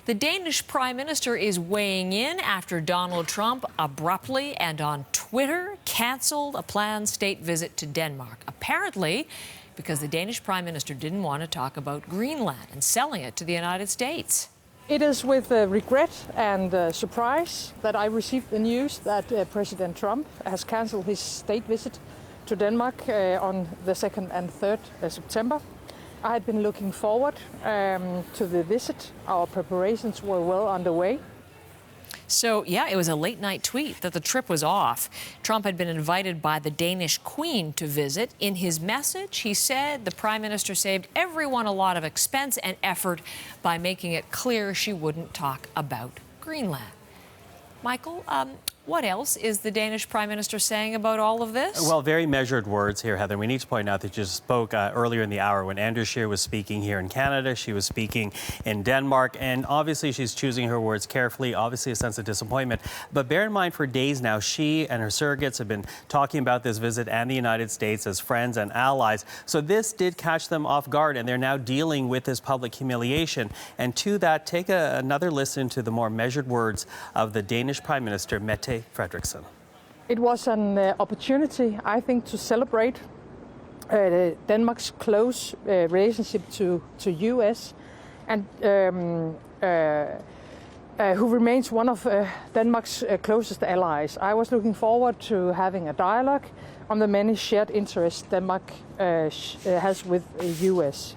The Danish Prime Minister is weighing in after Donald Trump abruptly and on Twitter canceled a planned state visit to Denmark, apparently because the Danish Prime Minister didn't want to talk about Greenland and selling it to the United States. It is with regret and surprise that I received the news that President Trump has cancelled his state visit to Denmark on the 2nd and 3rd September. I had been looking forward to the visit. Our preparations were well underway. So, yeah, it was a late-night tweet that the trip was off. Trump had been invited by the Danish Queen to visit. In his message, he said the Prime Minister saved everyone a lot of expense and effort by making it clear she wouldn't talk about Greenland. Michael, what else is the Danish Prime Minister saying about all of this? Well, very measured words here, Heather. We need to point out that you spoke earlier in the hour when Andrew Scheer was speaking here in Canada. She was speaking in Denmark, and obviously she's choosing her words carefully, obviously a sense of disappointment. But bear in mind, for days now, she and her surrogates have been talking about this visit and the United States as friends and allies. So this did catch them off guard, and they're now dealing with this public humiliation. And to that, take another listen to the more measured words of the Danish Prime Minister, Mette Frederiksen. It was an opportunity, I think, to celebrate Denmark's close relationship to U.S. and who remains one of Denmark's closest allies. I was looking forward to having a dialogue on the many shared interests Denmark has with the U.S.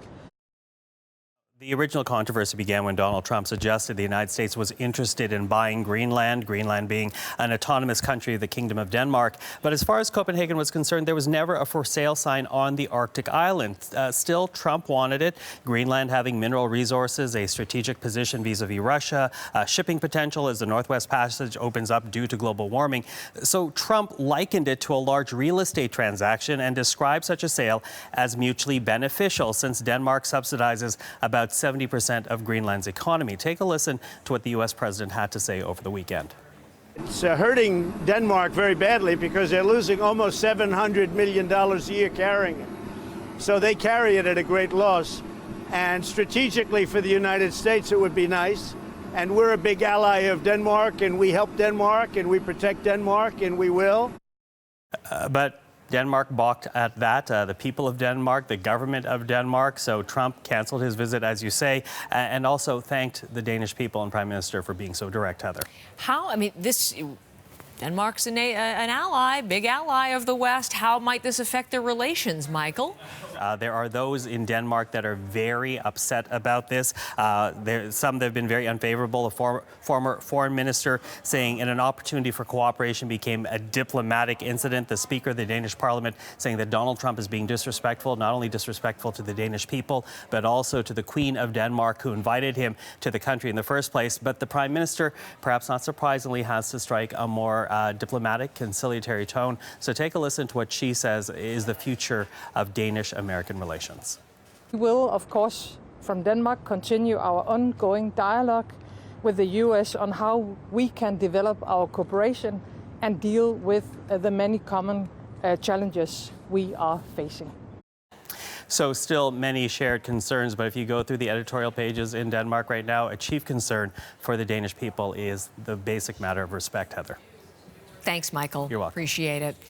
The original controversy began when Donald Trump suggested the United States was interested in buying Greenland, Greenland being an autonomous country of the Kingdom of Denmark. But as far as Copenhagen was concerned, there was never a for sale sign on the Arctic island. Still, Trump wanted it. Greenland having mineral resources, a strategic position vis-a-vis Russia, shipping potential as the Northwest Passage opens up due to global warming. So Trump likened it to a large real estate transaction and described such a sale as mutually beneficial, since Denmark subsidizes about 70% of Greenland's economy. Take a listen to what the U.S. president had to say over the weekend. It's hurting Denmark very badly because they're losing almost $700 million a year carrying it. So they carry it at a great loss. And strategically for the United States, it would be nice. And we're a big ally of Denmark, and we help Denmark, and we protect Denmark, and we will. But Denmark balked at that, the people of Denmark, the government of Denmark. So Trump canceled his visit, as you say, and also thanked the Danish people and Prime Minister for being so direct, Heather. How? I mean, Denmark's an ally, big ally of the West. How might this affect their relations, Michael? There are those in Denmark that are very upset about this. Some that have been very unfavorable. A former foreign minister saying in an opportunity for cooperation became a diplomatic incident. The Speaker of the Danish Parliament saying that Donald Trump is being disrespectful, not only disrespectful to the Danish people, but also to the Queen of Denmark, who invited him to the country in the first place. But the Prime Minister, perhaps not surprisingly, has to strike a more diplomatic, conciliatory tone. So take a listen to what she says is the future of Danish-American relations. We will, of course, from Denmark, continue our ongoing dialogue with the U.S. on how we can develop our cooperation and deal with the many common challenges we are facing. So still many shared concerns, but if you go through the editorial pages in Denmark right now, a chief concern for the Danish people is the basic matter of respect, Heather. Thanks, Michael. You're welcome. Appreciate it.